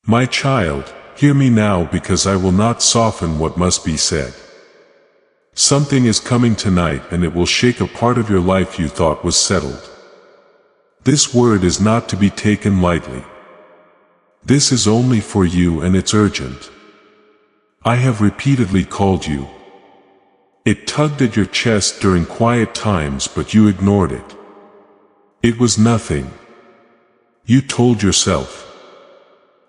My child, hear me now because I will not soften what must be said. Something is coming tonight and it will shake a part of your life you thought was settled. This word is not to be taken lightly. This is only for you and it's urgent. I have repeatedly called you. It tugged at your chest during quiet times but you ignored it. It was nothing. You told yourself.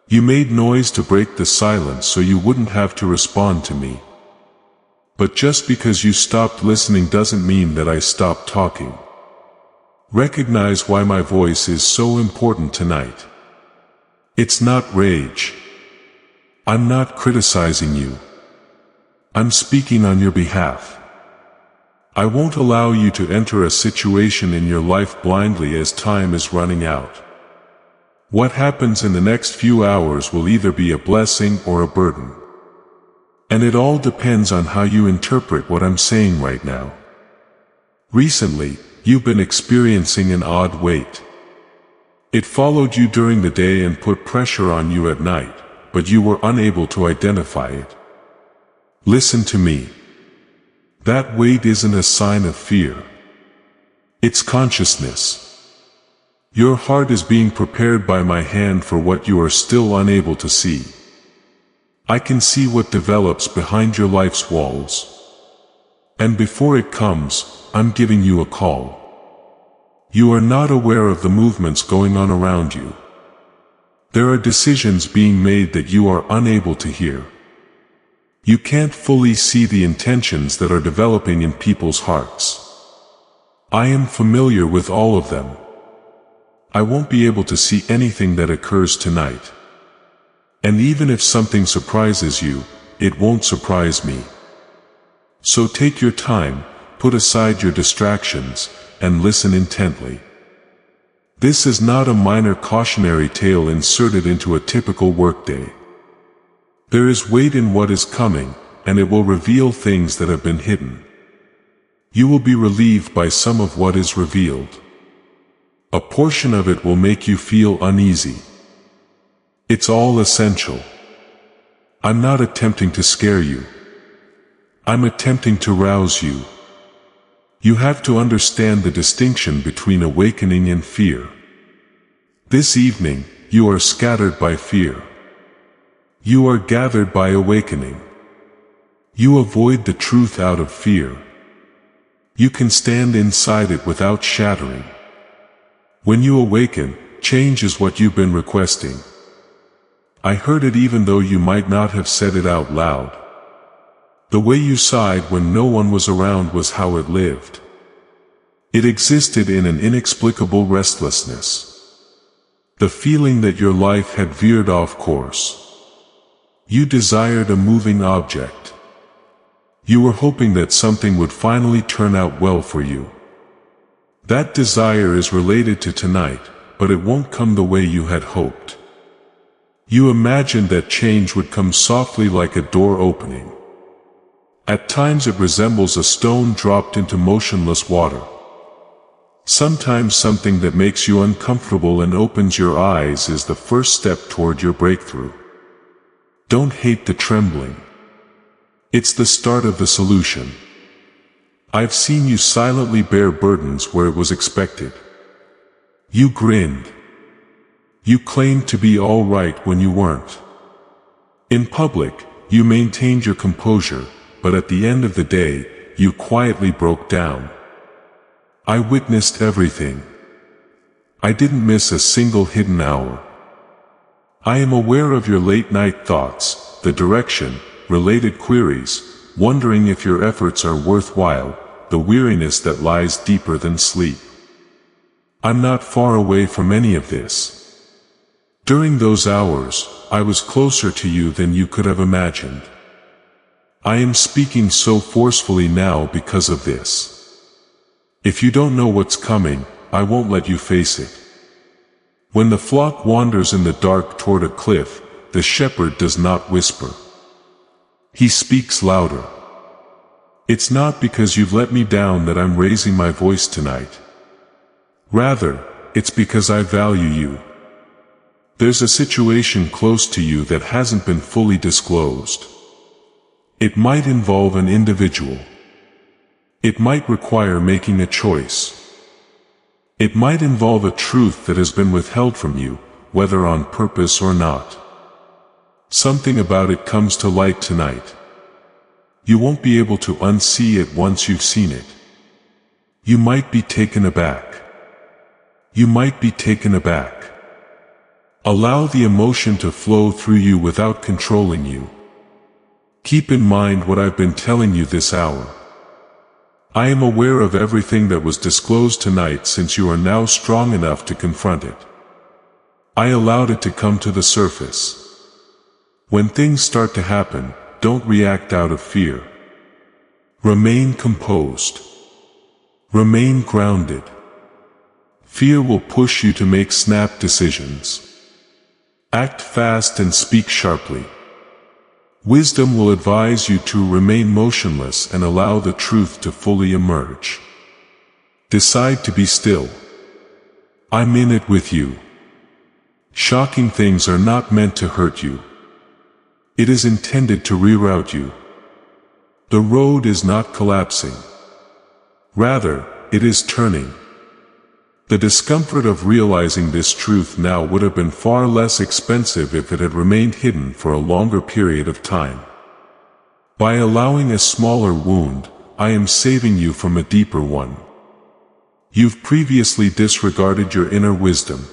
You made noise to break the silence so you wouldn't have to respond to me. But just because you stopped listening doesn't mean that I stopped talking. Recognize why my voice is so important tonight. It's not rage. I'm not criticizing you. I'm speaking on your behalf. I won't allow you to enter a situation in your life blindly as time is running out. What happens in the next few hours will either be a blessing or a burden. And it all depends on how you interpret what I'm saying right now. Recently, you've been experiencing an odd weight. It followed you during the day and put pressure on you at night, but you were unable to identify it. Listen to me. That weight isn't a sign of fear. It's consciousness. Your heart is being prepared by my hand for what you are still unable to see. I can see what develops behind your life's walls. And before it comes, I'm giving you a call. You are not aware of the movements going on around you. There are decisions being made that you are unable to hear. You can't fully see the intentions that are developing in people's hearts. I am familiar with all of them. I won't be able to see anything that occurs tonight. And even if something surprises you, it won't surprise me. So take your time, put aside your distractions, and listen intently. This is not a minor cautionary tale inserted into a typical workday. There is weight in what is coming, and it will reveal things that have been hidden. You will be relieved by some of what is revealed. A portion of it will make you feel uneasy. It's all essential. I'm not attempting to scare you. I'm attempting to rouse you. You have to understand the distinction between awakening and fear. This evening, you are scattered by fear. You are gathered by awakening. You avoid the truth out of fear. You can stand inside it without shattering. When you awaken, change is what you've been requesting. I heard it even though you might not have said it out loud. The way you sighed when no one was around was how it lived. It existed in an inexplicable restlessness. The feeling that your life had veered off course. You desired a moving object. You were hoping that something would finally turn out well for you. That desire is related to tonight, but it won't come the way you had hoped. You imagined that change would come softly like a door opening. At times it resembles a stone dropped into motionless water. Sometimes something that makes you uncomfortable and opens your eyes is the first step toward your breakthrough. Don't hate the trembling. It's the start of the solution. I've seen you silently bear burdens where it was expected. You grinned. You claimed to be all right when you weren't. In public, you maintained your composure, but at the end of the day, you quietly broke down. I witnessed everything. I didn't miss a single hidden hour. I am aware of your late-night thoughts, the direction, related queries, wondering if your efforts are worthwhile, the weariness that lies deeper than sleep. I'm not far away from any of this. During those hours, I was closer to you than you could have imagined. I am speaking so forcefully now because of this. If you don't know what's coming, I won't let you face it. When the flock wanders in the dark toward a cliff, the shepherd does not whisper. He speaks louder. It's not because you've let me down that I'm raising my voice tonight. Rather, it's because I value you. There's a situation close to you that hasn't been fully disclosed. It might involve an individual. It might require making a choice. It might involve a truth that has been withheld from you, whether on purpose or not. Something about it comes to light tonight. You won't be able to unsee it once you've seen it. You might be taken aback. You might be taken aback. Allow the emotion to flow through you without controlling you. Keep in mind what I've been telling you this hour. I am aware of everything that was disclosed tonight since you are now strong enough to confront it. I allowed it to come to the surface. When things start to happen, don't react out of fear. Remain composed. Remain grounded. Fear will push you to make snap decisions. Act fast and speak sharply. Wisdom will advise you to remain motionless and allow the truth to fully emerge. Decide to be still. I'm in it with you. Shocking things are not meant to hurt you. It is intended to reroute you. The road is not collapsing. Rather, it is turning. The discomfort of realizing this truth now would have been far less expensive if it had remained hidden for a longer period of time. By allowing a smaller wound, I am saving you from a deeper one. You've previously disregarded your inner wisdom.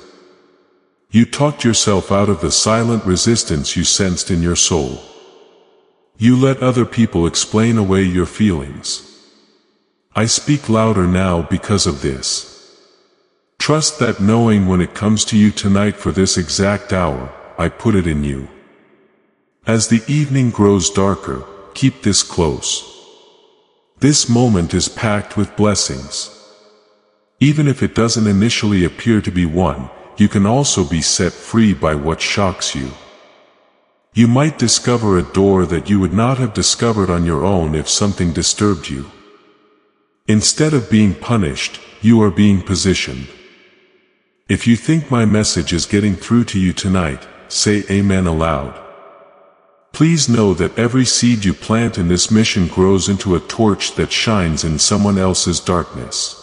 You talked yourself out of the silent resistance you sensed in your soul. You let other people explain away your feelings. I speak louder now because of this. Trust that knowing when it comes to you tonight for this exact hour, I put it in you. As the evening grows darker, keep this close. This moment is packed with blessings. Even if it doesn't initially appear to be one, you can also be set free by what shocks you. You might discover a door that you would not have discovered on your own if something disturbed you. Instead of being punished, you are being positioned. If you think my message is getting through to you tonight, say Amen aloud. Please know that every seed you plant in this mission grows into a torch that shines in someone else's darkness.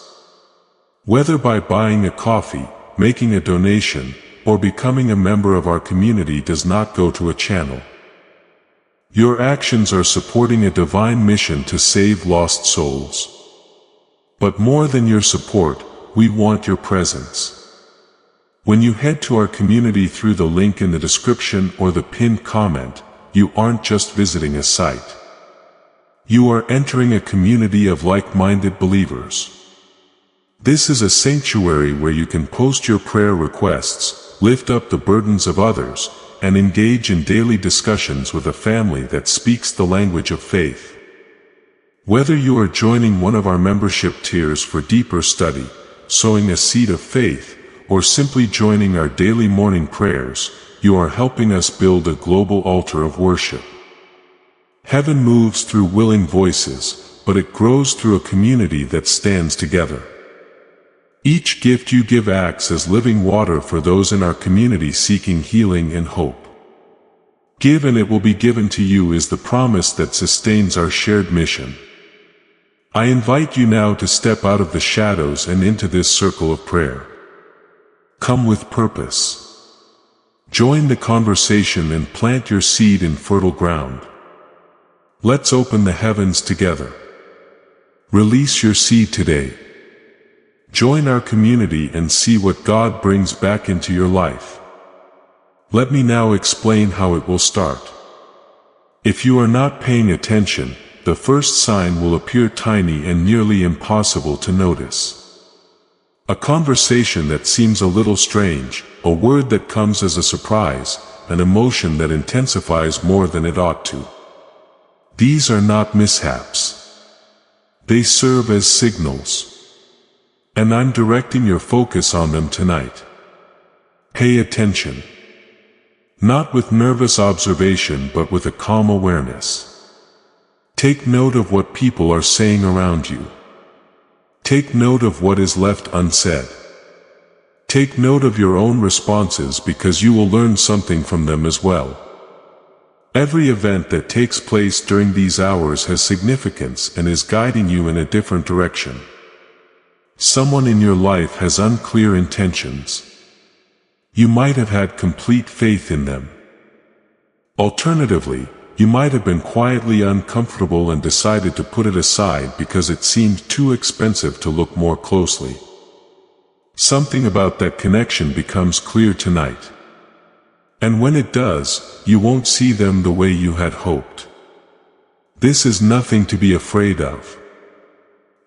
Whether by buying a coffee, making a donation, or becoming a member of our community does not go to a channel. Your actions are supporting a divine mission to save lost souls. But more than your support, we want your presence. When you head to our community through the link in the description or the pinned comment, you aren't just visiting a site. You are entering a community of like-minded believers. This is a sanctuary where you can post your prayer requests, lift up the burdens of others, and engage in daily discussions with a family that speaks the language of faith. Whether you are joining one of our membership tiers for deeper study, sowing a seed of faith, or simply joining our daily morning prayers, you are helping us build a global altar of worship. Heaven moves through willing voices, but it grows through a community that stands together. Each gift you give acts as living water for those in our community seeking healing and hope. Give and it will be given to you is the promise that sustains our shared mission. I invite you now to step out of the shadows and into this circle of prayer. Come with purpose. Join the conversation and plant your seed in fertile ground. Let's open the heavens together. Release your seed today. Join our community and see what God brings back into your life. Let me now explain how it will start. If you are not paying attention, the first sign will appear tiny and nearly impossible to notice. A conversation that seems a little strange, a word that comes as a surprise, an emotion that intensifies more than it ought to. These are not mishaps. They serve as signals. And I'm directing your focus on them tonight. Pay attention. Not with nervous observation but with a calm awareness. Take note of what people are saying around you. Take note of what is left unsaid. Take note of your own responses because you will learn something from them as well. Every event that takes place during these hours has significance and is guiding you in a different direction. Someone in your life has unclear intentions. You might have had complete faith in them. Alternatively, you might have been quietly uncomfortable and decided to put it aside because it seemed too expensive to look more closely. Something about that connection becomes clear tonight. And when it does, you won't see them the way you had hoped. This is nothing to be afraid of.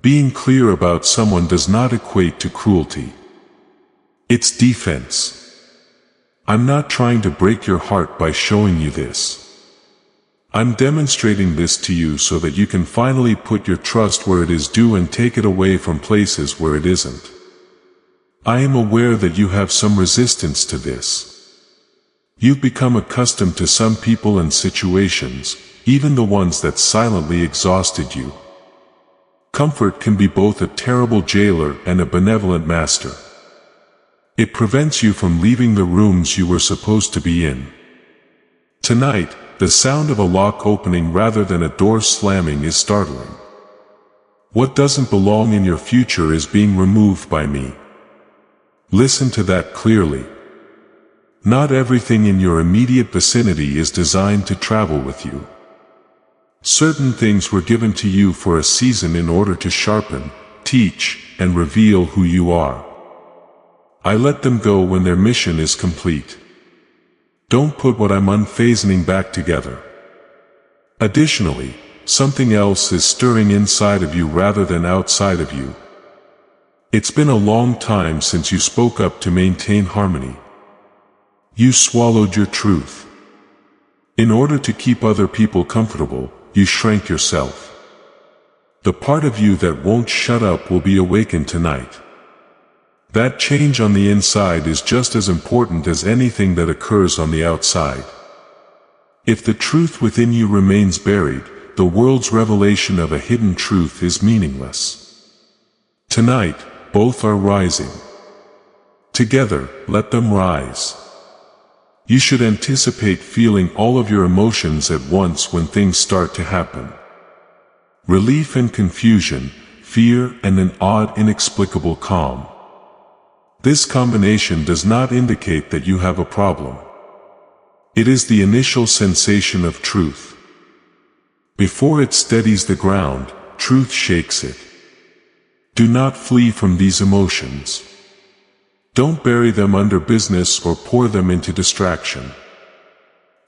Being clear about someone does not equate to cruelty. It's defense. I'm not trying to break your heart by showing you this. I'm demonstrating this to you so that you can finally put your trust where it is due and take it away from places where it isn't. I am aware that you have some resistance to this. You've become accustomed to some people and situations, even the ones that silently exhausted you. Comfort can be both a terrible jailer and a benevolent master. It prevents you from leaving the rooms you were supposed to be in. Tonight, the sound of a lock opening rather than a door slamming is startling. What doesn't belong in your future is being removed by me. Listen to that clearly. Not everything in your immediate vicinity is designed to travel with you. Certain things were given to you for a season in order to sharpen, teach, and reveal who you are. I let them go when their mission is complete. Don't put what I'm unfastening back together. Additionally, something else is stirring inside of you rather than outside of you. It's been a long time since you spoke up to maintain harmony. You swallowed your truth. In order to keep other people comfortable, you shrank yourself. The part of you that won't shut up will be awakened tonight. That change on the inside is just as important as anything that occurs on the outside. If the truth within you remains buried, the world's revelation of a hidden truth is meaningless. Tonight, both are rising. Together, let them rise. You should anticipate feeling all of your emotions at once when things start to happen. Relief and confusion, fear and an odd inexplicable calm. This combination does not indicate that you have a problem. It is the initial sensation of truth. Before it steadies the ground, truth shakes it. Do not flee from these emotions. Don't bury them under business or pour them into distraction.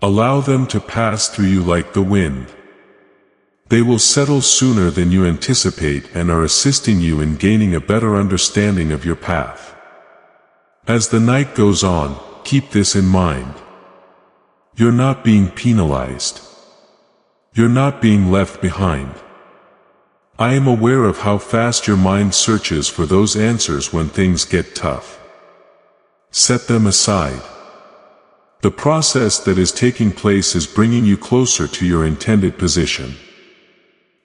Allow them to pass through you like the wind. They will settle sooner than you anticipate and are assisting you in gaining a better understanding of your path. As the night goes on, keep this in mind. You're not being penalized. You're not being left behind. I am aware of how fast your mind searches for those answers when things get tough. Set them aside. The process that is taking place is bringing you closer to your intended position.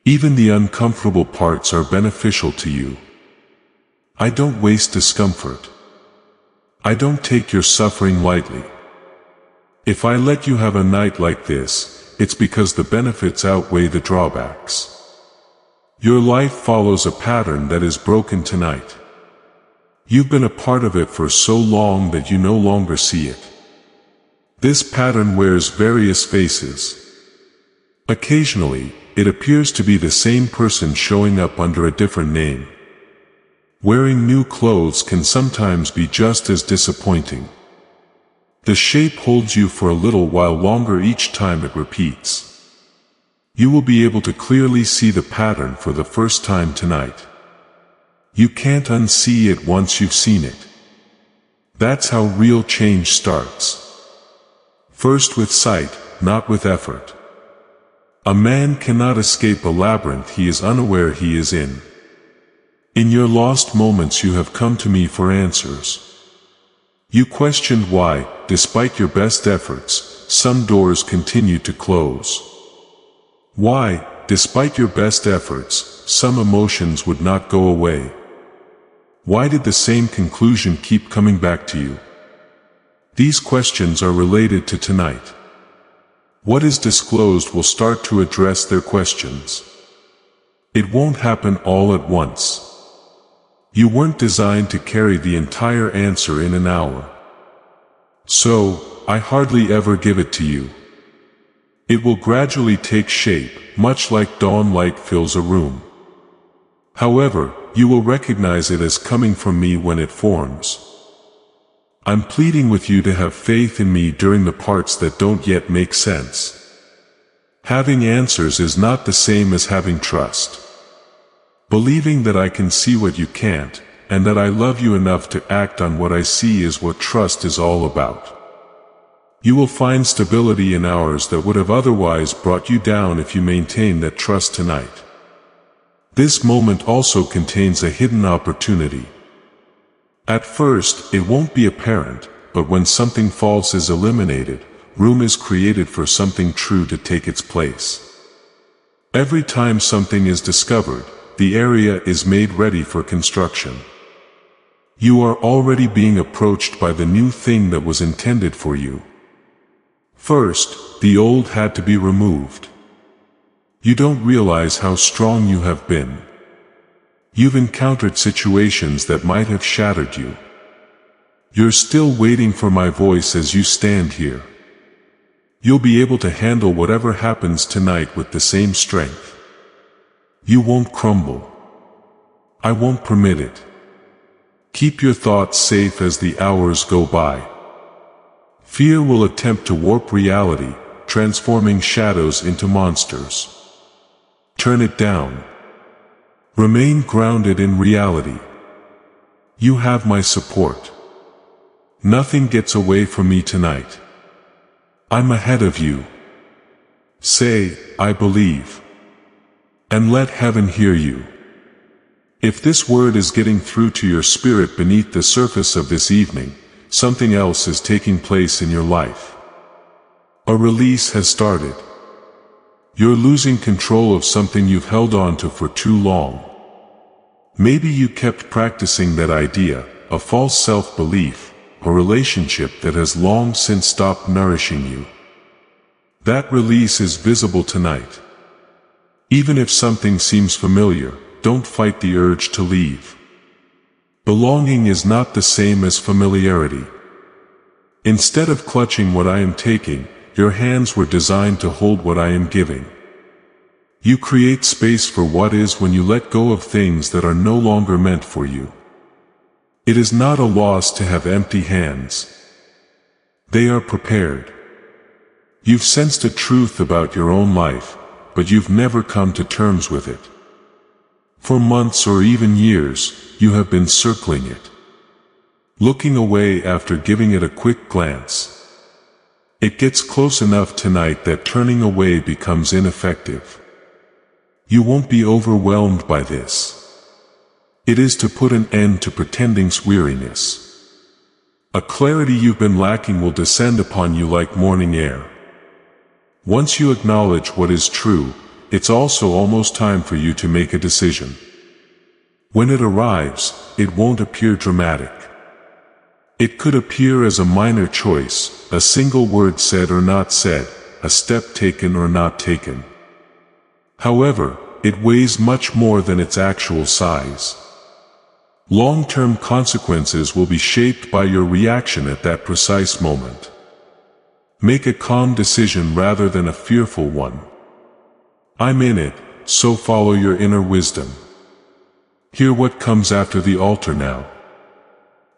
Even the uncomfortable parts are beneficial to you. I don't waste discomfort. I don't take your suffering lightly. If I let you have a night like this, it's because the benefits outweigh the drawbacks. Your life follows a pattern that is broken tonight. You've been a part of it for so long that you no longer see it. This pattern wears various faces. Occasionally, it appears to be the same person showing up under a different name. Wearing new clothes can sometimes be just as disappointing. The shape holds you for a little while longer each time it repeats. You will be able to clearly see the pattern for the first time tonight. You can't unsee it once you've seen it. That's how real change starts. First with sight, not with effort. A man cannot escape a labyrinth he is unaware he is in. In your lost moments you have come to me for answers. You questioned why, despite your best efforts, some doors continued to close. Why, despite your best efforts, some emotions would not go away. Why did the same conclusion keep coming back to you? These questions are related to tonight. What is disclosed will start to address their questions. It won't happen all at once. You weren't designed to carry the entire answer in an hour. So, I hardly ever give it to you. It will gradually take shape, much like dawn light fills a room. However, you will recognize it as coming from me when it forms. I'm pleading with you to have faith in me during the parts that don't yet make sense. Having answers is not the same as having trust. Believing that I can see what you can't, and that I love you enough to act on what I see is what trust is all about. You will find stability in hours that would have otherwise brought you down if you maintain that trust tonight. This moment also contains a hidden opportunity. At first, it won't be apparent, but when something false is eliminated, room is created for something true to take its place. Every time something is discovered, the area is made ready for construction. You are already being approached by the new thing that was intended for you. First, the old had to be removed. You don't realize how strong you have been. You've encountered situations that might have shattered you. You're still waiting for my voice as you stand here. You'll be able to handle whatever happens tonight with the same strength. You won't crumble. I won't permit it. Keep your thoughts safe as the hours go by. Fear will attempt to warp reality, transforming shadows into monsters. Turn it down. Remain grounded in reality. You have my support. Nothing gets away from me tonight. I'm ahead of you. Say, I believe. And let heaven hear you. If this word is getting through to your spirit beneath the surface of this evening, something else is taking place in your life. A release has started. You're losing control of something you've held on to for too long. Maybe you kept practicing that idea, a false self-belief, a relationship that has long since stopped nourishing you. That release is visible tonight. Even if something seems familiar, don't fight the urge to leave. Belonging is not the same as familiarity. Instead of clutching what I am taking, your hands were designed to hold what I am giving. You create space for what is when you let go of things that are no longer meant for you. It is not a loss to have empty hands. They are prepared. You've sensed a truth about your own life, but you've never come to terms with it. For months or even years, you have been circling it. Looking away after giving it a quick glance. It gets close enough tonight that turning away becomes ineffective. You won't be overwhelmed by this. It is to put an end to pretending's weariness. A clarity you've been lacking will descend upon you like morning air. Once you acknowledge what is true, it's also almost time for you to make a decision. When it arrives, it won't appear dramatic. It could appear as a minor choice, a single word said or not said, a step taken or not taken. However, it weighs much more than its actual size. Long-term consequences will be shaped by your reaction at that precise moment. Make a calm decision rather than a fearful one. I'm in it, so follow your inner wisdom. Hear what comes after the altar now.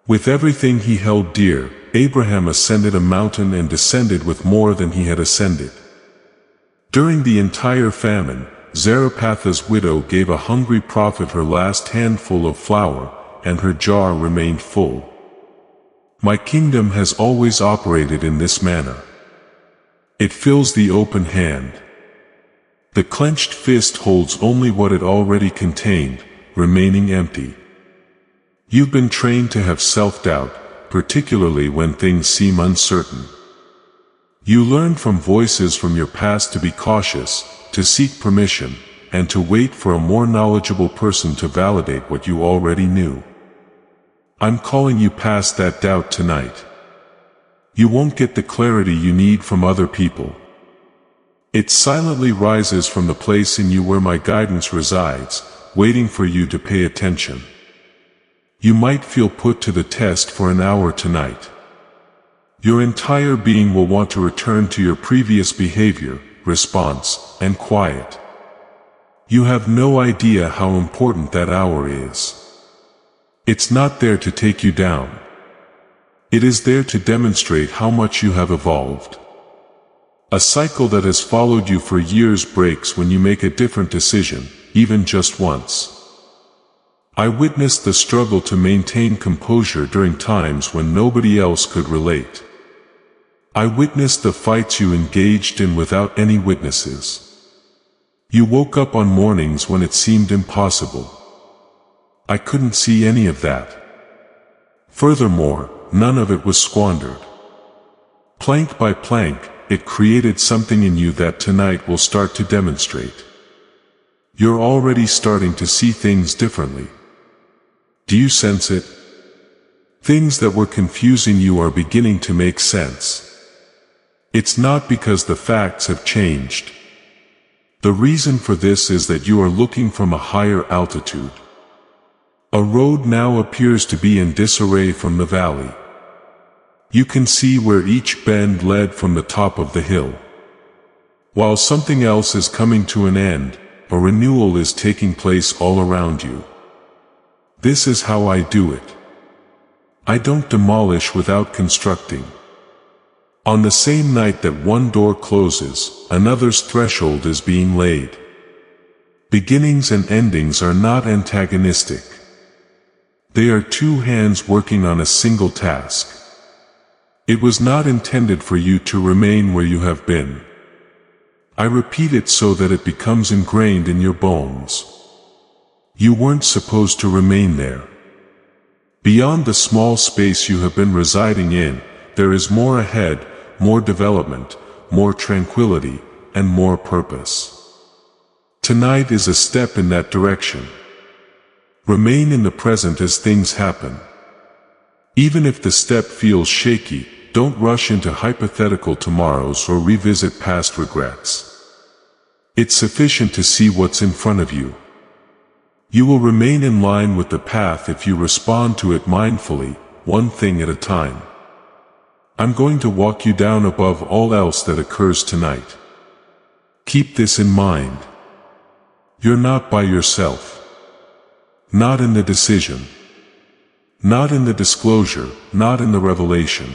With everything he held dear, Abraham ascended a mountain and descended with more than he had ascended. During the entire famine, Zarepatha's widow gave a hungry prophet her last handful of flour, and her jar remained full. My kingdom has always operated in this manner. It fills the open hand. The clenched fist holds only what it already contained, remaining empty. You've been trained to have self-doubt, particularly when things seem uncertain. You learned from voices from your past to be cautious, to seek permission, and to wait for a more knowledgeable person to validate what you already knew. I'm calling you past that doubt tonight. You won't get the clarity you need from other people. It silently rises from the place in you where my guidance resides, waiting for you to pay attention. You might feel put to the test for an hour tonight. Your entire being will want to return to your previous behavior, response, and quiet. You have no idea how important that hour is. It's not there to take you down. It is there to demonstrate how much you have evolved. A cycle that has followed you for years breaks when you make a different decision, even just once. I witnessed the struggle to maintain composure during times when nobody else could relate. I witnessed the fights you engaged in without any witnesses. You woke up on mornings when it seemed impossible. I couldn't see any of that. Furthermore, none of it was squandered. Plank by plank, it created something in you that tonight will start to demonstrate. You're already starting to see things differently. Do you sense it? Things that were confusing you are beginning to make sense. It's not because the facts have changed. The reason for this is that you are looking from a higher altitude. A road now appears to be in disarray from the valley. You can see where each bend led from the top of the hill. While something else is coming to an end, a renewal is taking place all around you. This is how I do it. I don't demolish without constructing. On the same night that one door closes, another's threshold is being laid. Beginnings and endings are not antagonistic. They are two hands working on a single task. It was not intended for you to remain where you have been. I repeat it so that it becomes ingrained in your bones. You weren't supposed to remain there. Beyond the small space you have been residing in, there is more ahead, more development, more tranquility, and more purpose. Tonight is a step in that direction. Remain in the present as things happen. Even if the step feels shaky, don't rush into hypothetical tomorrows or revisit past regrets. It's sufficient to see what's in front of you. You will remain in line with the path if you respond to it mindfully, one thing at a time. I'm going to walk you down above all else that occurs tonight. Keep this in mind. You're not by yourself. Not in the decision. Not in the disclosure, not in the revelation.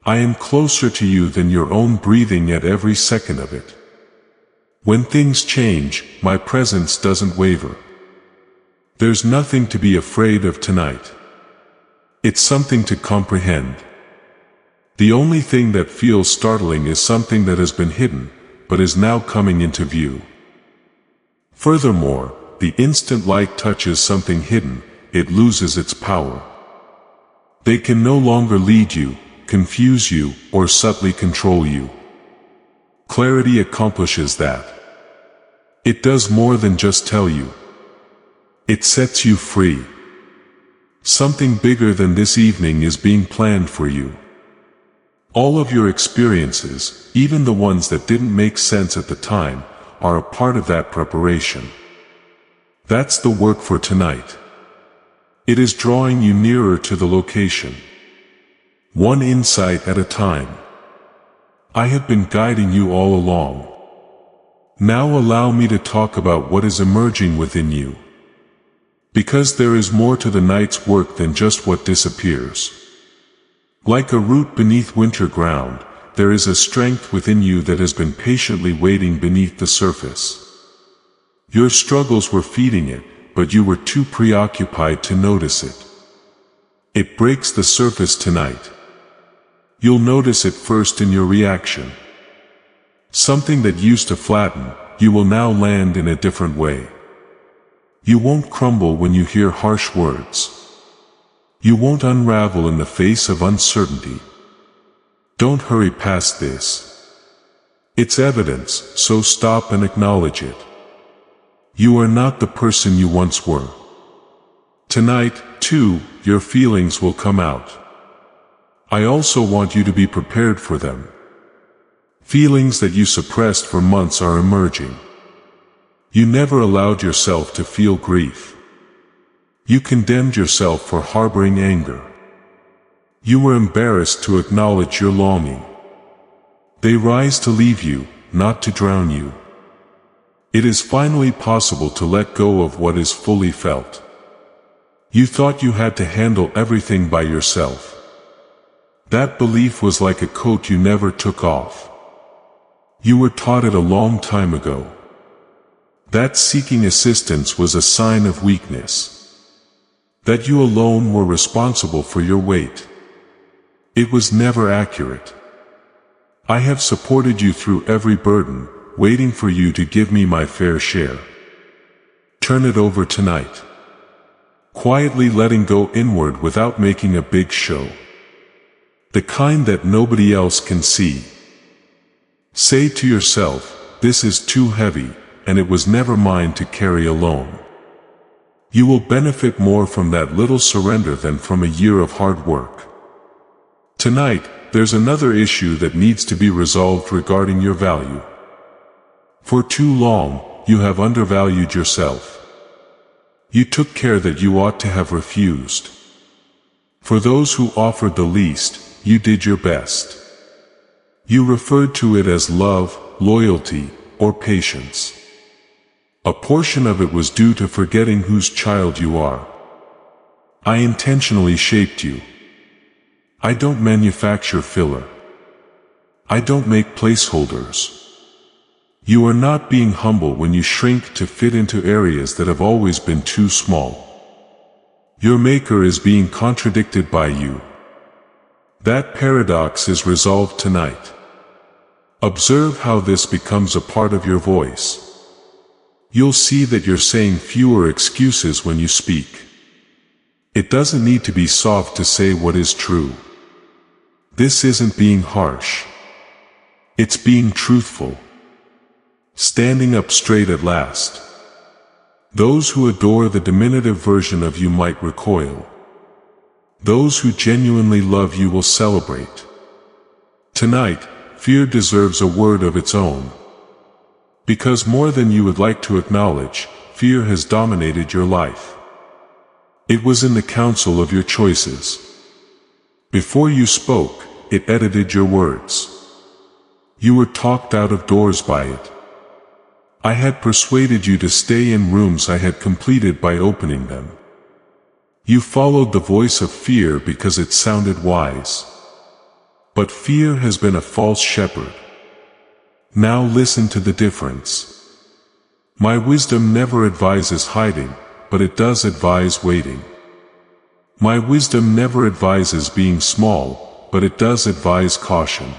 I am closer to you than your own breathing at every second of it. When things change, my presence doesn't waver. There's nothing to be afraid of tonight. It's something to comprehend. The only thing that feels startling is something that has been hidden, but is now coming into view. Furthermore, the instant light touches something hidden, it loses its power. They can no longer lead you, confuse you, or subtly control you. Clarity accomplishes that. It does more than just tell you. It sets you free. Something bigger than this evening is being planned for you. All of your experiences, even the ones that didn't make sense at the time, are a part of that preparation. That's the work for tonight. It is drawing you nearer to the location. One insight at a time. I have been guiding you all along. Now allow me to talk about what is emerging within you. Because there is more to the night's work than just what disappears. Like a root beneath winter ground, there is a strength within you that has been patiently waiting beneath the surface. Your struggles were feeding it, but you were too preoccupied to notice it. It breaks the surface tonight. You'll notice it first in your reaction. Something that used to flatten, you will now land in a different way. You won't crumble when you hear harsh words. You won't unravel in the face of uncertainty. Don't hurry past this. It's evidence, so stop and acknowledge it. You are not the person you once were. Tonight, too, your feelings will come out. I also want you to be prepared for them. Feelings that you suppressed for months are emerging. You never allowed yourself to feel grief. You condemned yourself for harboring anger. You were embarrassed to acknowledge your longing. They rise to leave you, not to drown you. It is finally possible to let go of what is fully felt. You thought you had to handle everything by yourself. That belief was like a coat you never took off. You were taught it a long time ago. That seeking assistance was a sign of weakness. That you alone were responsible for your weight. It was never accurate. I have supported you through every burden, waiting for you to give me my fair share. Turn it over tonight. Quietly letting go inward without making a big show. The kind that nobody else can see. Say to yourself, this is too heavy, and it was never mine to carry alone. You will benefit more from that little surrender than from a year of hard work. Tonight, there's another issue that needs to be resolved regarding your value. For too long, you have undervalued yourself. You took care that you ought to have refused. For those who offered the least, you did your best. You referred to it as love, loyalty, or patience. A portion of it was due to forgetting whose child you are. I intentionally shaped you. I don't manufacture filler. I don't make placeholders. You are not being humble when you shrink to fit into areas that have always been too small. Your maker is being contradicted by you. That paradox is resolved tonight. Observe how this becomes a part of your voice. You'll see that you're saying fewer excuses when you speak. It doesn't need to be soft to say what is true. This isn't being harsh. It's being truthful. Standing up straight at last. Those who adore the diminutive version of you might recoil. Those who genuinely love you will celebrate. Tonight, fear deserves a word of its own. Because more than you would like to acknowledge, fear has dominated your life. It was in the council of your choices. Before you spoke, it edited your words. You were talked out of doors by it. I had persuaded you to stay in rooms I had completed by opening them. You followed the voice of fear because it sounded wise. But fear has been a false shepherd. Now listen to the difference. My wisdom never advises hiding, but it does advise waiting. My wisdom never advises being small, but it does advise caution.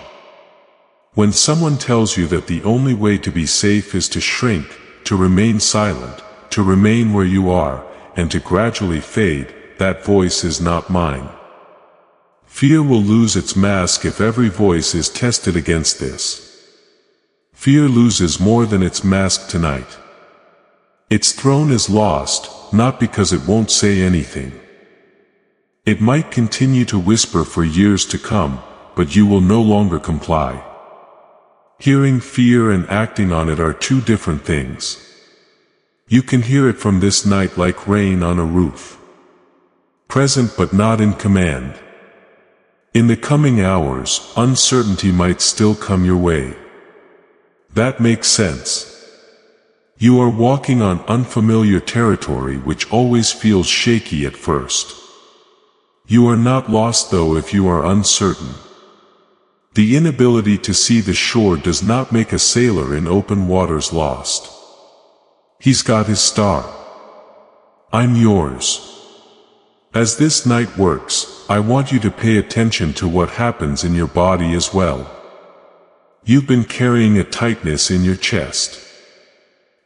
When someone tells you that the only way to be safe is to shrink, to remain silent, to remain where you are, and to gradually fade, that voice is not mine. Fear will lose its mask if every voice is tested against this. Fear loses more than its mask tonight. Its throne is lost, not because it won't say anything. It might continue to whisper for years to come, but you will no longer comply. Hearing fear and acting on it are two different things. You can hear it from this night like rain on a roof. Present but not in command. In the coming hours, uncertainty might still come your way. That makes sense. You are walking on unfamiliar territory which always feels shaky at first. You are not lost though if you are uncertain. The inability to see the shore does not make a sailor in open waters lost. He's got his star. I'm yours. As this night works, I want you to pay attention to what happens in your body as well. You've been carrying a tightness in your chest.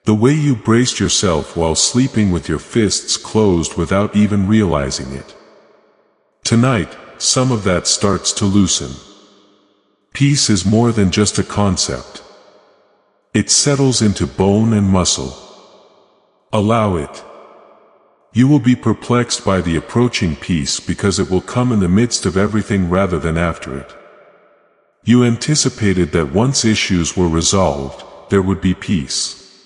The way you braced yourself while sleeping with your fists closed without even realizing it. Tonight, some of that starts to loosen. Peace is more than just a concept. It settles into bone and muscle. Allow it. You will be perplexed by the approaching peace because it will come in the midst of everything rather than after it. You anticipated that once issues were resolved, there would be peace.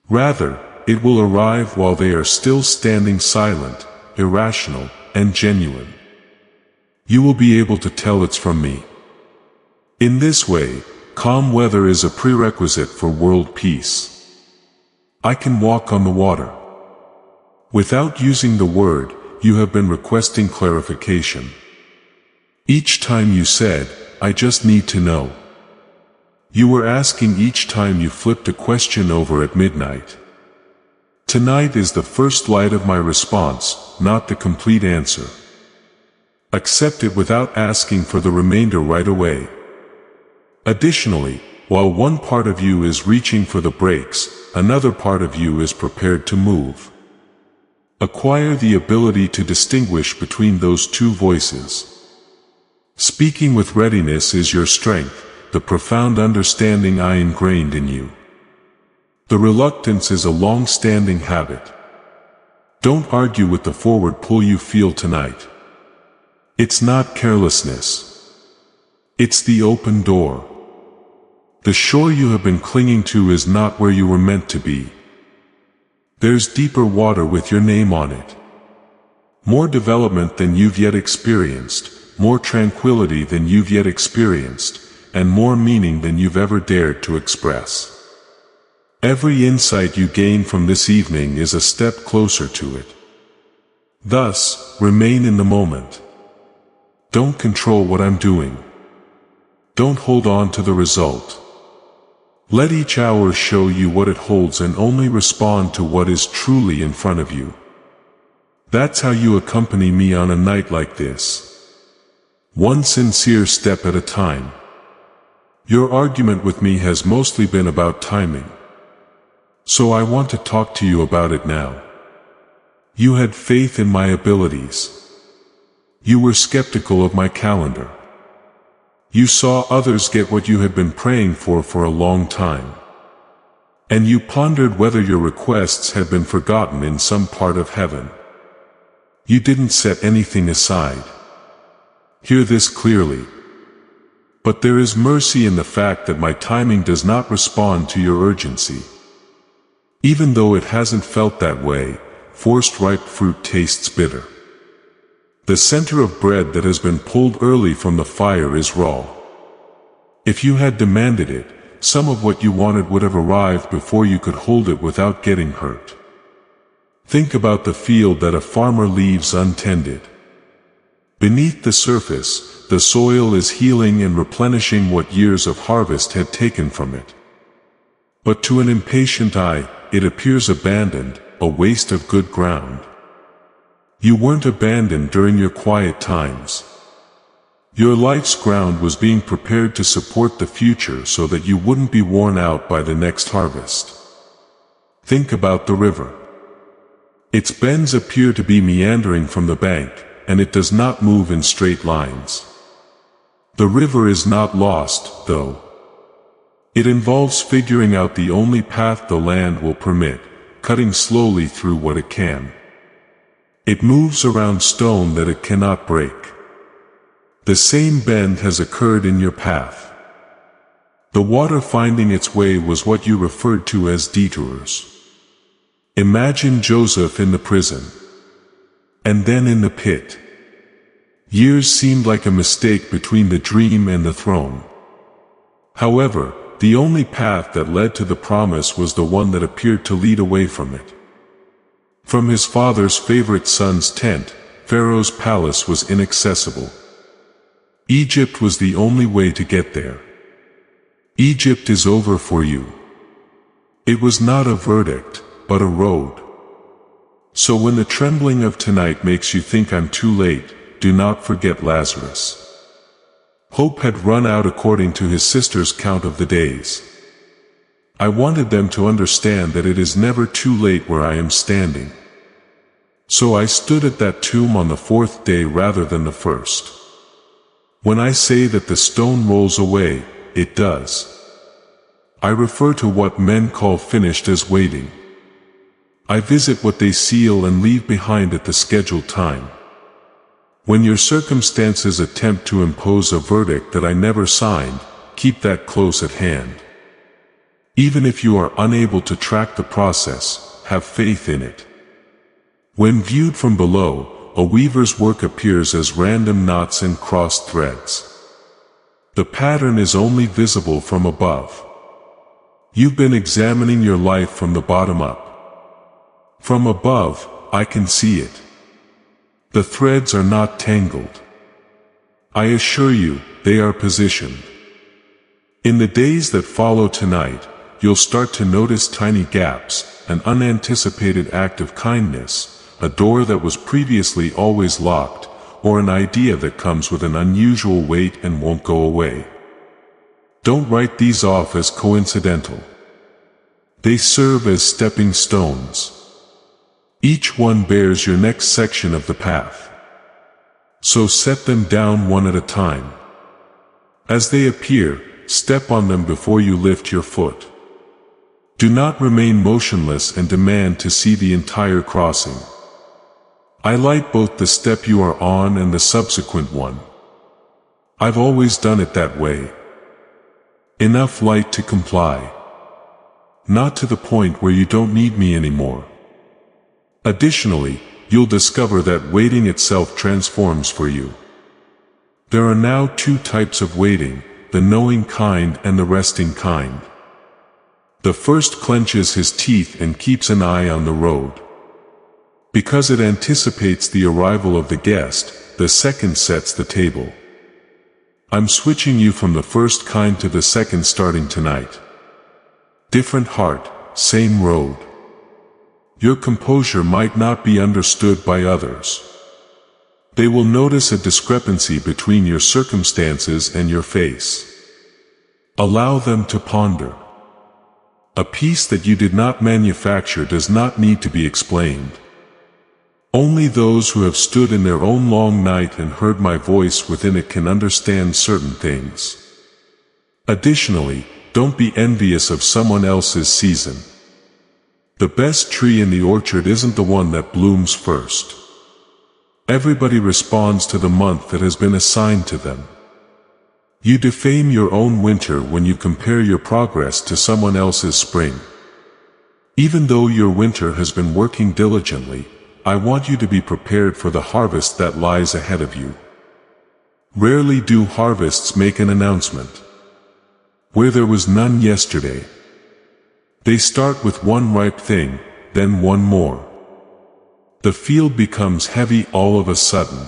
Rather, it will arrive while they are still standing silent, irrational, and genuine. You will be able to tell it's from me. In this way, calm weather is a prerequisite for world peace. I can walk on the water. Without using the word, you have been requesting clarification. Each time you said, "I just need to know." You were asking each time you flipped a question over at midnight. Tonight is the first light of my response, not the complete answer. Accept it without asking for the remainder right away. Additionally, while one part of you is reaching for the brakes, another part of you is prepared to move. Acquire the ability to distinguish between those two voices. Speaking with readiness is your strength, the profound understanding I ingrained in you. The reluctance is a long-standing habit. Don't argue with the forward pull you feel tonight. It's not carelessness. It's the open door. The shore you have been clinging to is not where you were meant to be. There's deeper water with your name on it. More development than you've yet experienced, more tranquility than you've yet experienced, and more meaning than you've ever dared to express. Every insight you gain from this evening is a step closer to it. Thus, remain in the moment. Don't control what I'm doing. Don't hold on to the result. Let each hour show you what it holds and only respond to what is truly in front of you. That's how you accompany me on a night like this. One sincere step at a time. Your argument with me has mostly been about timing. So I want to talk to you about it now. You had faith in my abilities. You were skeptical of my calendar. You saw others get what you had been praying for a long time. And you pondered whether your requests had been forgotten in some part of heaven. You didn't set anything aside. Hear this clearly. But there is mercy in the fact that my timing does not respond to your urgency. Even though it hasn't felt that way, forced ripe fruit tastes bitter. The center of bread that has been pulled early from the fire is raw. If you had demanded it, some of what you wanted would have arrived before you could hold it without getting hurt. Think about the field that a farmer leaves untended. Beneath the surface, the soil is healing and replenishing what years of harvest had taken from it. But to an impatient eye, it appears abandoned, a waste of good ground. You weren't abandoned during your quiet times. Your life's ground was being prepared to support the future so that you wouldn't be worn out by the next harvest. Think about the river. Its bends appear to be meandering from the bank, and it does not move in straight lines. The river is not lost, though. It involves figuring out the only path the land will permit, cutting slowly through what it can. It moves around stone that it cannot break. The same bend has occurred in your path. The water finding its way was what you referred to as detours. Imagine Joseph in the prison. And then in the pit. Years seemed like a mistake between the dream and the throne. However, the only path that led to the promise was the one that appeared to lead away from it. From his father's favorite son's tent, Pharaoh's palace was inaccessible. Egypt was the only way to get there. Egypt is over for you. It was not a verdict, but a road. So when the trembling of tonight makes you think I'm too late, do not forget Lazarus. Hope had run out according to his sister's count of the days. I wanted them to understand that it is never too late where I am standing. So I stood at that tomb on the fourth day rather than the first. When I say that the stone rolls away, it does. I refer to what men call finished as waiting. I visit what they seal and leave behind at the scheduled time. When your circumstances attempt to impose a verdict that I never signed, keep that close at hand. Even if you are unable to track the process, have faith in it. When viewed from below, a weaver's work appears as random knots and crossed threads. The pattern is only visible from above. You've been examining your life from the bottom up. From above, I can see it. The threads are not tangled. I assure you, they are positioned. In the days that follow tonight, you'll start to notice tiny gaps, an unanticipated act of kindness, a door that was previously always locked, or an idea that comes with an unusual weight and won't go away. Don't write these off as coincidental. They serve as stepping stones. Each one bears your next section of the path. So set them down one at a time. As they appear, step on them before you lift your foot. Do not remain motionless and demand to see the entire crossing. I light both the step you are on and the subsequent one. I've always done it that way. Enough light to comply. Not to the point where you don't need me anymore. Additionally, you'll discover that waiting itself transforms for you. There are now two types of waiting, the knowing kind and the resting kind. The first clenches his teeth and keeps an eye on the road. Because it anticipates the arrival of the guest, the second sets the table. I'm switching you from the first kind to the second starting tonight. Different heart, same road. Your composure might not be understood by others. They will notice a discrepancy between your circumstances and your face. Allow them to ponder. A piece that you did not manufacture does not need to be explained. Only those who have stood in their own long night and heard my voice within it can understand certain things. Additionally, don't be envious of someone else's season. The best tree in the orchard isn't the one that blooms first. Everybody responds to the month that has been assigned to them. You defame your own winter when you compare your progress to someone else's spring. Even though your winter has been working diligently, I want you to be prepared for the harvest that lies ahead of you. Rarely do harvests make an announcement. Where there was none yesterday. They start with one ripe thing, then one more. The field becomes heavy all of a sudden.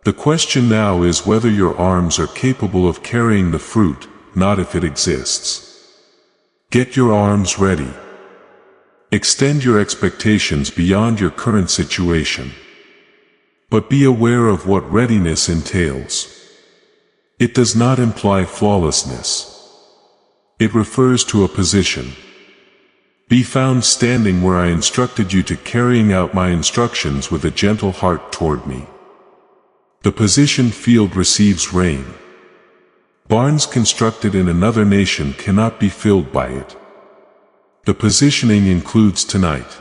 The question now is whether your arms are capable of carrying the fruit, not if it exists. Get your arms ready. Extend your expectations beyond your current situation. But be aware of what readiness entails. It does not imply flawlessness. It refers to a position. Be found standing where I instructed you to, carrying out my instructions with a gentle heart toward me. The positioned field receives rain. Barns constructed in another nation cannot be filled by it. The positioning includes tonight.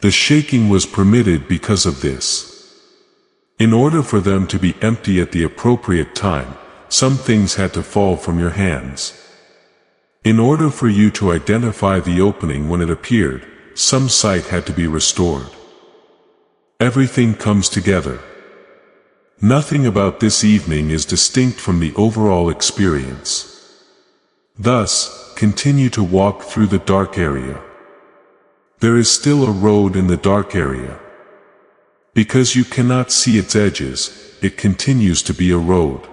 The shaking was permitted because of this. In order for them to be empty at the appropriate time, some things had to fall from your hands. In order for you to identify the opening when it appeared, some sight had to be restored. Everything comes together. Nothing about this evening is distinct from the overall experience. Thus, continue to walk through the dark area. There is still a road in the dark area. Because you cannot see its edges, it continues to be a road.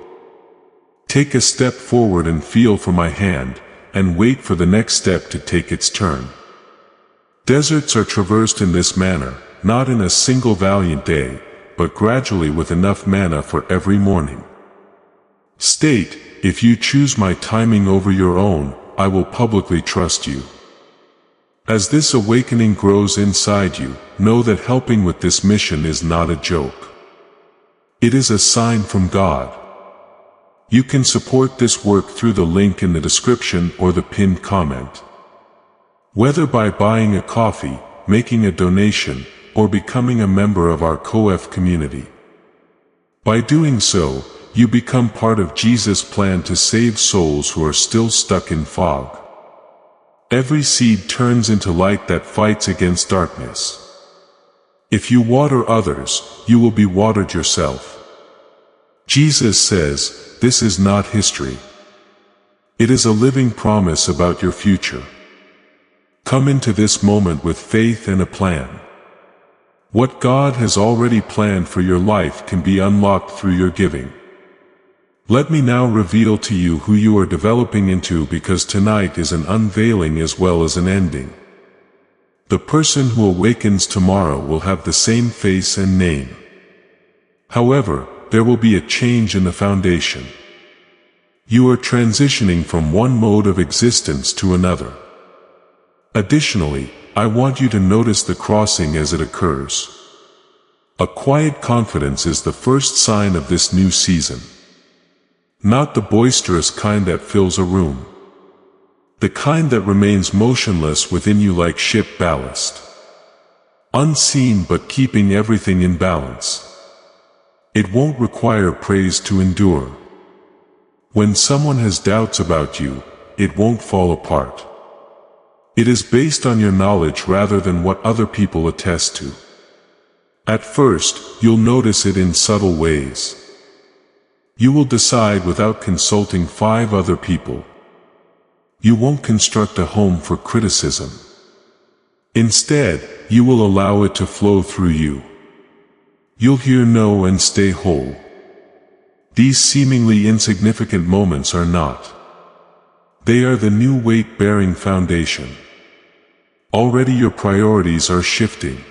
Take a step forward and feel for my hand, and wait for the next step to take its turn. Deserts are traversed in this manner, not in a single valiant day, but gradually with enough manna for every morning. State, if you choose my timing over your own, I will publicly trust you. As this awakening grows inside you, know that helping with this mission is not a joke. It is a sign from God. You can support this work through the link in the description or the pinned comment. Whether by buying a coffee, making a donation, or becoming a member of our COEF community. By doing so, you become part of Jesus' plan to save souls who are still stuck in fog. Every seed turns into light that fights against darkness. If you water others, you will be watered yourself. Jesus says, this is not history. It is a living promise about your future. Come into this moment with faith and a plan. What God has already planned for your life can be unlocked through your giving. Let me now reveal to you who you are developing into, because tonight is an unveiling as well as an ending. The person who awakens tomorrow will have the same face and name. However, there will be a change in the foundation. You are transitioning from one mode of existence to another. Additionally, I want you to notice the crossing as it occurs. A quiet confidence is the first sign of this new season. Not the boisterous kind that fills a room. The kind that remains motionless within you like ship ballast. Unseen but keeping everything in balance. It won't require praise to endure. When someone has doubts about you, it won't fall apart. It is based on your knowledge rather than what other people attest to. At first, you'll notice it in subtle ways. You will decide without consulting 5 other people. You won't construct a home for criticism. Instead, you will allow it to flow through you. You'll hear no and stay whole. These seemingly insignificant moments are not. They are the new weight-bearing foundation. Already your priorities are shifting.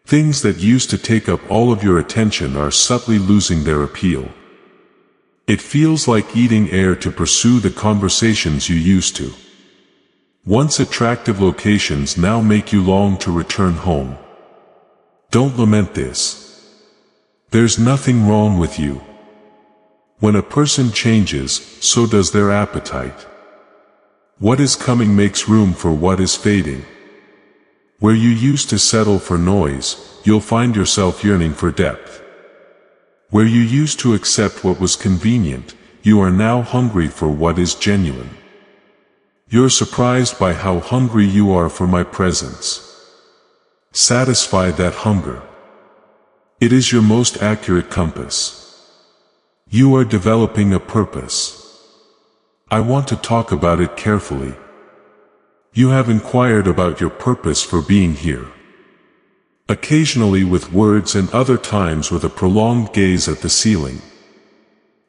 Things that used to take up all of your attention are subtly losing their appeal. It feels like eating air to pursue the conversations you used to. Once attractive locations now make you long to return home. Don't lament this. There's nothing wrong with you. When a person changes, so does their appetite. What is coming makes room for what is fading. Where you used to settle for noise, you'll find yourself yearning for depth. Where you used to accept what was convenient, you are now hungry for what is genuine. You're surprised by how hungry you are for my presence. Satisfy that hunger. It is your most accurate compass. You are developing a purpose. I want to talk about it carefully. You have inquired about your purpose for being here. Occasionally with words and other times with a prolonged gaze at the ceiling.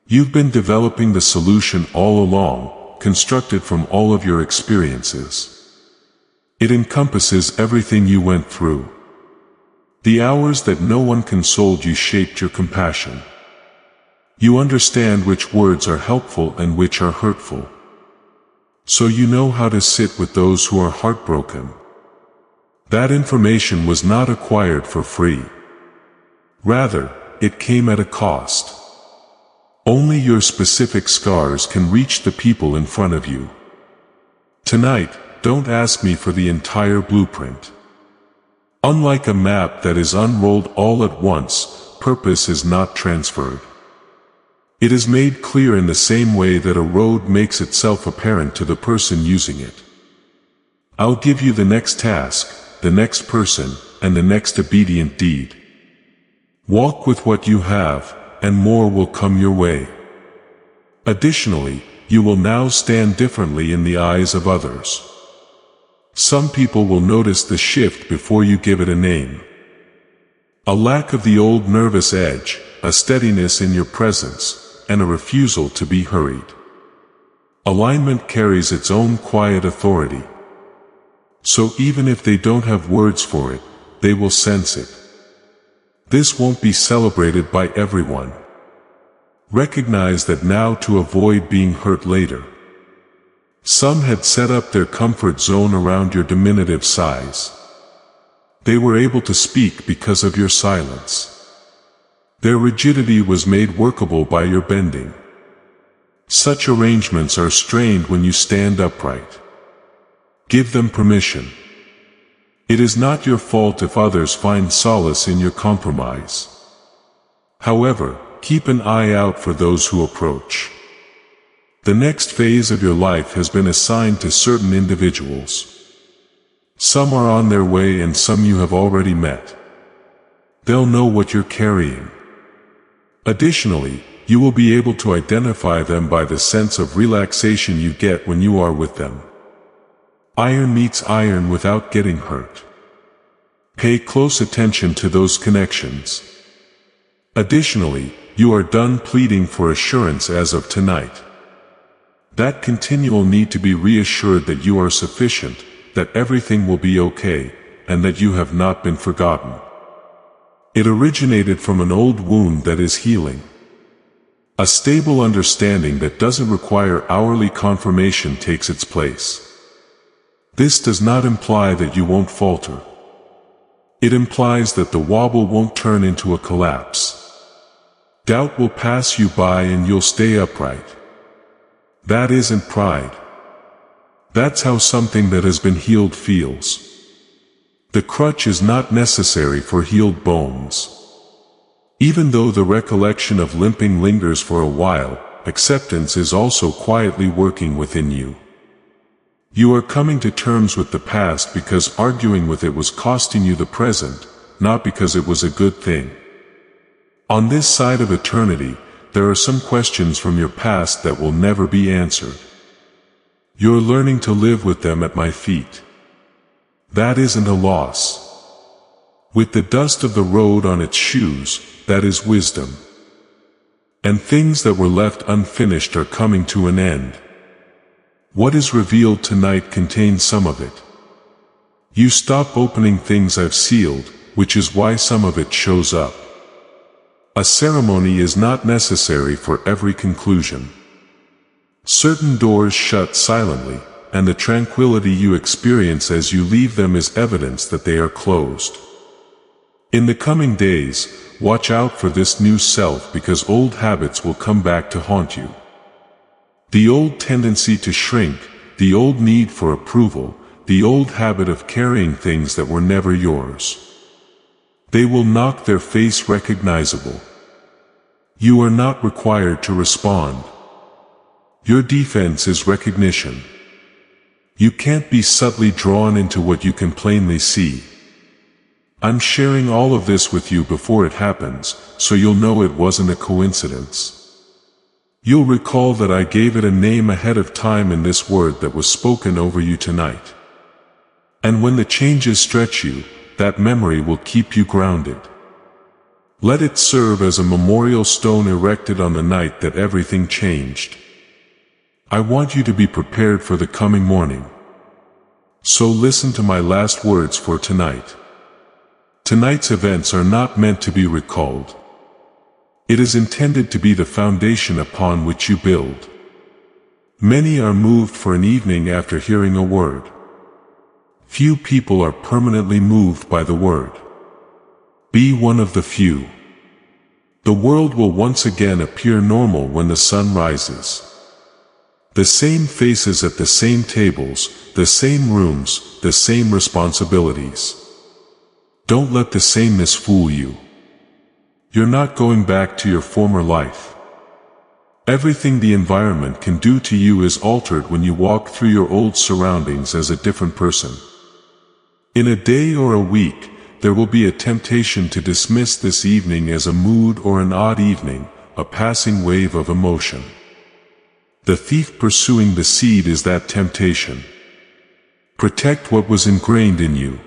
You've been developing the solution all along, constructed from all of your experiences. It encompasses everything you went through. The hours that no one consoled you shaped your compassion. You understand which words are helpful and which are hurtful. So you know how to sit with those who are heartbroken. That information was not acquired for free. Rather, it came at a cost. Only your specific scars can reach the people in front of you. Tonight, don't ask me for the entire blueprint. Unlike a map that is unrolled all at once, purpose is not transferred. It is made clear in the same way that a road makes itself apparent to the person using it. I'll give you the next task, the next person, and the next obedient deed. Walk with what you have, and more will come your way. Additionally, you will now stand differently in the eyes of others. Some people will notice the shift before you give it a name. A lack of the old nervous edge, a steadiness in your presence, and a refusal to be hurried. Alignment carries its own quiet authority. So even if they don't have words for it, they will sense it. This won't be celebrated by everyone. Recognize that now to avoid being hurt later. Some had set up their comfort zone around your diminutive size. They were able to speak because of your silence. Their rigidity was made workable by your bending. Such arrangements are strained when you stand upright. Give them permission. It is not your fault if others find solace in your compromise. However, keep an eye out for those who approach. The next phase of your life has been assigned to certain individuals. Some are on their way and some you have already met. They'll know what you're carrying. Additionally, you will be able to identify them by the sense of relaxation you get when you are with them. Iron meets iron without getting hurt. Pay close attention to those connections. Additionally, you are done pleading for assurance as of tonight. That continual need to be reassured that you are sufficient, that everything will be okay, and that you have not been forgotten. It originated from an old wound that is healing. A stable understanding that doesn't require hourly confirmation takes its place. This does not imply that you won't falter. It implies that the wobble won't turn into a collapse. Doubt will pass you by and you'll stay upright. That isn't pride. That's how something that has been healed feels. The crutch is not necessary for healed bones. Even though the recollection of limping lingers for a while, acceptance is also quietly working within you. You are coming to terms with the past because arguing with it was costing you the present, not because it was a good thing. On this side of eternity, there are some questions from your past that will never be answered. You're learning to live with them at my feet. That isn't a loss. With the dust of the road on its shoes, that is wisdom. And things that were left unfinished are coming to an end. What is revealed tonight contains some of it. You stop opening things I've sealed, which is why some of it shows up. A ceremony is not necessary for every conclusion. Certain doors shut silently, and the tranquility you experience as you leave them is evidence that they are closed. In the coming days, watch out for this new self because old habits will come back to haunt you. The old tendency to shrink, the old need for approval, the old habit of carrying things that were never yours. They will knock their face recognizable. You are not required to respond. Your defense is recognition. You can't be subtly drawn into what you can plainly see. I'm sharing all of this with you before it happens, so you'll know it wasn't a coincidence. You'll recall that I gave it a name ahead of time in this word that was spoken over you tonight. And when the changes stretch you, that memory will keep you grounded. Let it serve as a memorial stone erected on the night that everything changed. I want you to be prepared for the coming morning. So listen to my last words for tonight. Tonight's events are not meant to be recalled. It is intended to be the foundation upon which you build. Many are moved for an evening after hearing a word. Few people are permanently moved by the word. Be one of the few. The world will once again appear normal when the sun rises. The same faces at the same tables, the same rooms, the same responsibilities. Don't let the sameness fool you. You're not going back to your former life. Everything the environment can do to you is altered when you walk through your old surroundings as a different person. In a day or a week, there will be a temptation to dismiss this evening as a mood or an odd evening, a passing wave of emotion. The thief pursuing the seed is that temptation. Protect what was ingrained in you.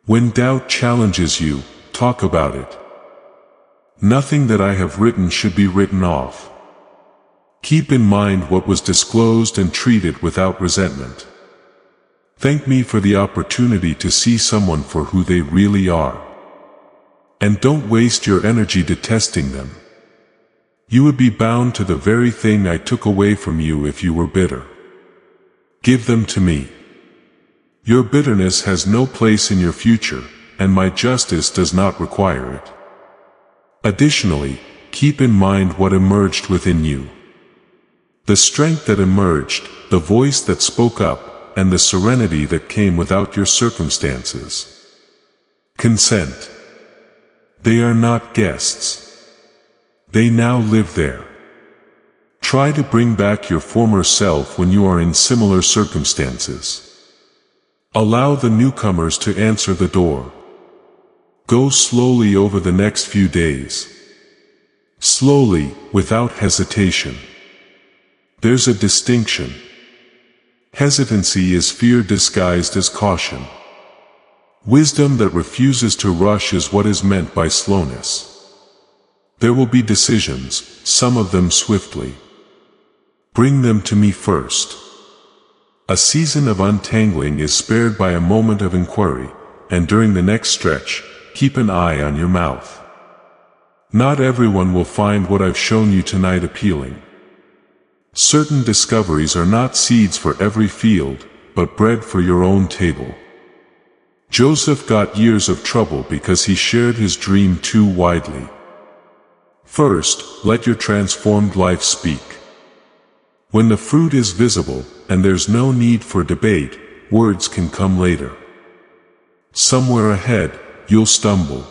When doubt challenges you, talk about it. Nothing that I have written should be written off. Keep in mind what was disclosed and treat it without resentment. Thank me for the opportunity to see someone for who they really are. And don't waste your energy detesting them. You would be bound to the very thing I took away from you if you were bitter. Give them to me. Your bitterness has no place in your future, and my justice does not require it. Additionally, keep in mind what emerged within you. The strength that emerged, the voice that spoke up, and the serenity that came without your circumstances. Consent. They are not guests. They now live there. Try to bring back your former self when you are in similar circumstances. Allow the newcomers to answer the door. Go slowly over the next few days. Slowly, without hesitation. There's a distinction. Hesitancy is fear disguised as caution. Wisdom that refuses to rush is what is meant by slowness. There will be decisions, some of them swiftly. Bring them to me first. A season of untangling is spared by a moment of inquiry, and during the next stretch, keep an eye on your mouth. Not everyone will find what I've shown you tonight appealing. Certain discoveries are not seeds for every field, but bread for your own table. Joseph got years of trouble because he shared his dream too widely. First, let your transformed life speak. When the fruit is visible, and there's no need for debate, words can come later. Somewhere ahead, you'll stumble.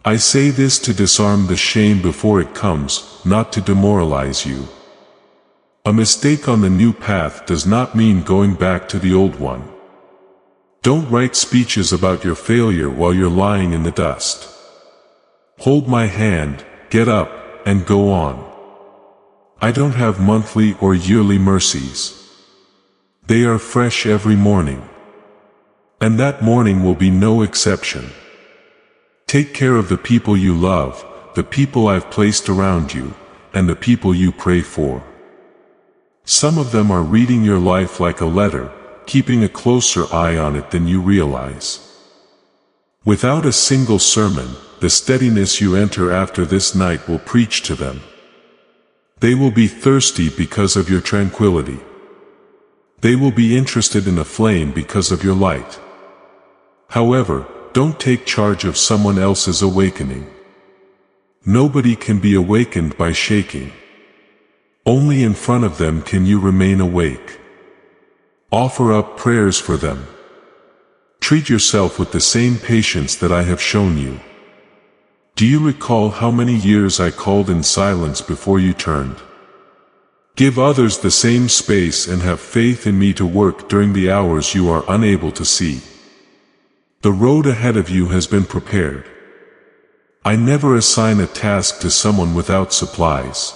I say this to disarm the shame before it comes, not to demoralize you. A mistake on the new path does not mean going back to the old one. Don't write speeches about your failure while you're lying in the dust. Hold my hand, get up, and go on. I don't have monthly or yearly mercies. They are fresh every morning. And that morning will be no exception. Take care of the people you love, the people I've placed around you, and the people you pray for. Some of them are reading your life like a letter, keeping a closer eye on it than you realize. Without a single sermon, the steadiness you enter after this night will preach to them. They will be thirsty because of your tranquility. They will be interested in a flame because of your light. However, don't take charge of someone else's awakening. Nobody can be awakened by shaking. Only in front of them can you remain awake. Offer up prayers for them. Treat yourself with the same patience that I have shown you. Do you recall how many years I called in silence before you turned? Give others the same space and have faith in me to work during the hours you are unable to see. The road ahead of you has been prepared. I never assign a task to someone without supplies.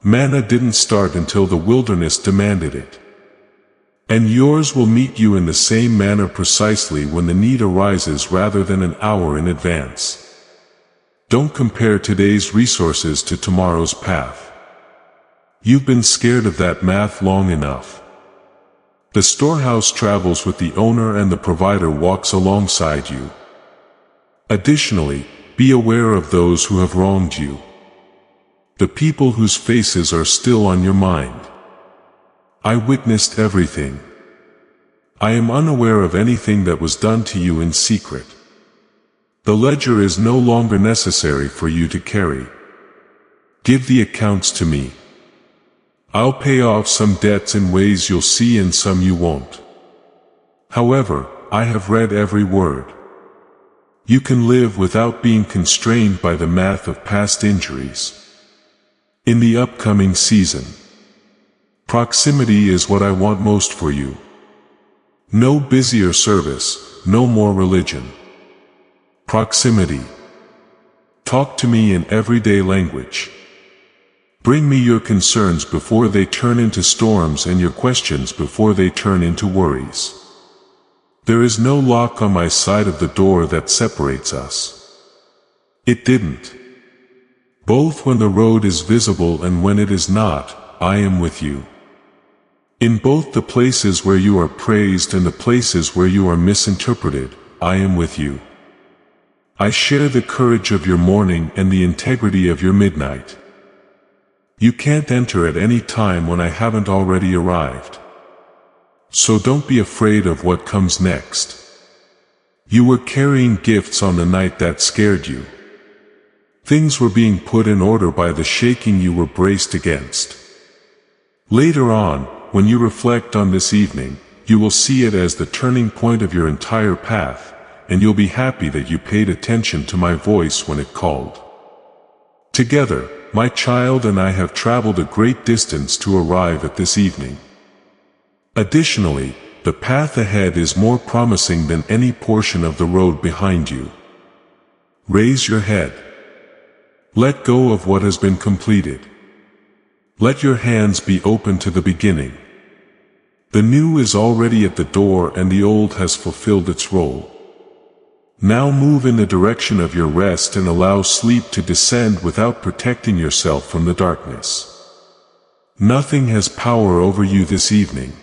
Manna didn't start until the wilderness demanded it. And yours will meet you in the same manner precisely when the need arises rather than an hour in advance. Don't compare today's resources to tomorrow's path. You've been scared of that math long enough. The storehouse travels with the owner and the provider walks alongside you. Additionally, be aware of those who have wronged you. The people whose faces are still on your mind. I witnessed everything. I am unaware of anything that was done to you in secret. The ledger is no longer necessary for you to carry. Give the accounts to me. I'll pay off some debts in ways you'll see and some you won't. However, I have read every word. You can live without being constrained by the math of past injuries. In the upcoming season, proximity is what I want most for you. No busier service, no more religion. Proximity. Talk to me in everyday language. Bring me your concerns before they turn into storms and your questions before they turn into worries. There is no lock on my side of the door that separates us. It didn't. Both when the road is visible and when it is not, I am with you. In both the places where you are praised and the places where you are misinterpreted, I am with you. I share the courage of your morning and the integrity of your midnight. You can't enter at any time when I haven't already arrived. So don't be afraid of what comes next. You were carrying gifts on the night that scared you. Things were being put in order by the shaking you were braced against. Later on, when you reflect on this evening, you will see it as the turning point of your entire path, and you'll be happy that you paid attention to my voice when it called. Together, my child and I have traveled a great distance to arrive at this evening. Additionally, the path ahead is more promising than any portion of the road behind you. Raise your head. Let go of what has been completed. Let your hands be open to the beginning. The new is already at the door and the old has fulfilled its role. Now move in the direction of your rest and allow sleep to descend without protecting yourself from the darkness. Nothing has power over you this evening.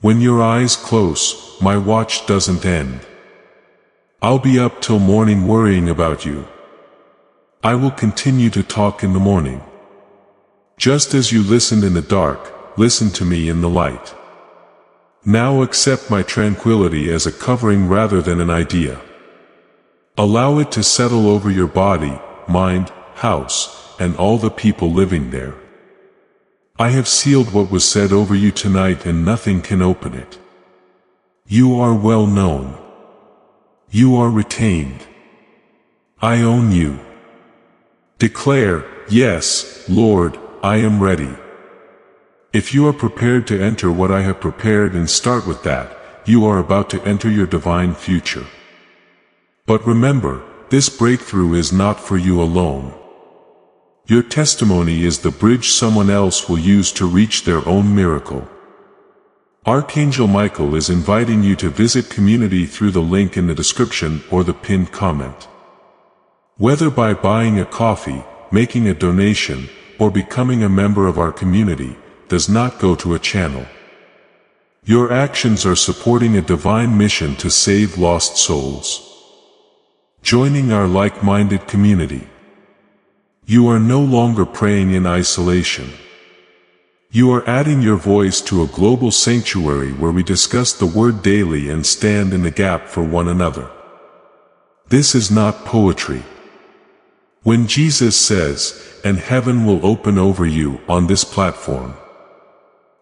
When your eyes close, my watch doesn't end. I'll be up till morning worrying about you. I will continue to talk in the morning. Just as you listened in the dark, listen to me in the light. Now accept my tranquility as a covering rather than an idea. Allow it to settle over your body, mind, house, and all the people living there. I have sealed what was said over you tonight and nothing can open it. You are well known. You are retained. I own you. Declare, yes, Lord, I am ready. If you are prepared to enter what I have prepared and start with that, you are about to enter your divine future. But remember, this breakthrough is not for you alone. Your testimony is the bridge someone else will use to reach their own miracle. Archangel Michael is inviting you to visit community through the link in the description or the pinned comment. Whether by buying a coffee, making a donation, or becoming a member of our community, does not go to a channel. Your actions are supporting a divine mission to save lost souls. Joining our like-minded community. You are no longer praying in isolation. You are adding your voice to a global sanctuary where we discuss the Word daily and stand in the gap for one another. This is not poetry. When Jesus says, "And heaven will open over you" on this platform,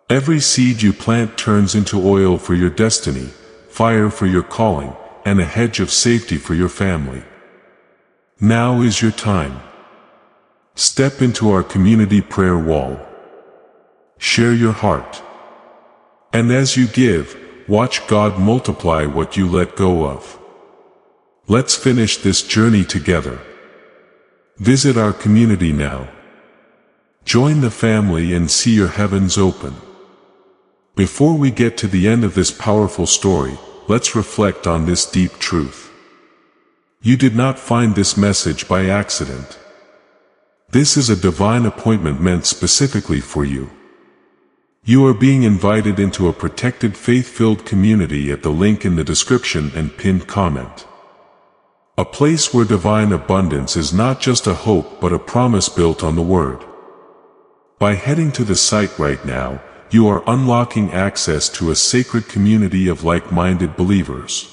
every seed you plant turns into oil for your destiny, fire for your calling, and a hedge of safety for your family. Now is your time. Step into our community prayer wall. Share your heart. And as you give, watch God multiply what you let go of. Let's finish this journey together. Visit our community now. Join the family and see your heavens open. Before we get to the end of this powerful story, let's reflect on this deep truth. You did not find this message by accident. This is a divine appointment meant specifically for you. You are being invited into a protected faith-filled community at the link in the description and pinned comment. A place where divine abundance is not just a hope but a promise built on the Word. By heading to the site right now, you are unlocking access to a sacred community of like-minded believers.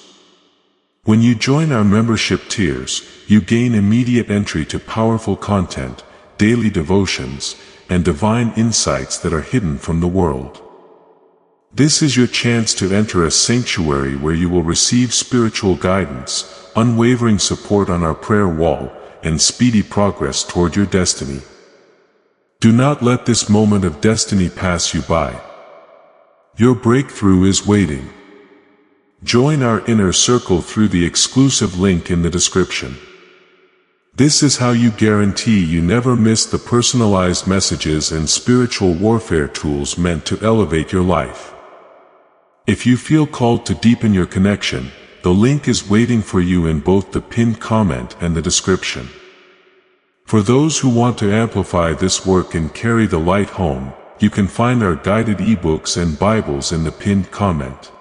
When you join our membership tiers, you gain immediate entry to powerful content, daily devotions, and divine insights that are hidden from the world. This is your chance to enter a sanctuary where you will receive spiritual guidance, unwavering support on our prayer wall, and speedy progress toward your destiny. Do not let this moment of destiny pass you by. Your breakthrough is waiting. Join our inner circle through the exclusive link in the description. This is how you guarantee you never miss the personalized messages and spiritual warfare tools meant to elevate your life. If you feel called to deepen your connection, the link is waiting for you in both the pinned comment and the description. For those who want to amplify this work and carry the light home, you can find our guided ebooks and Bibles in the pinned comment.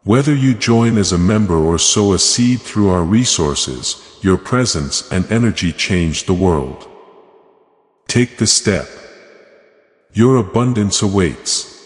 Whether you join as a member or sow a seed through our resources, your presence and energy change the world. Take the step. Your abundance awaits.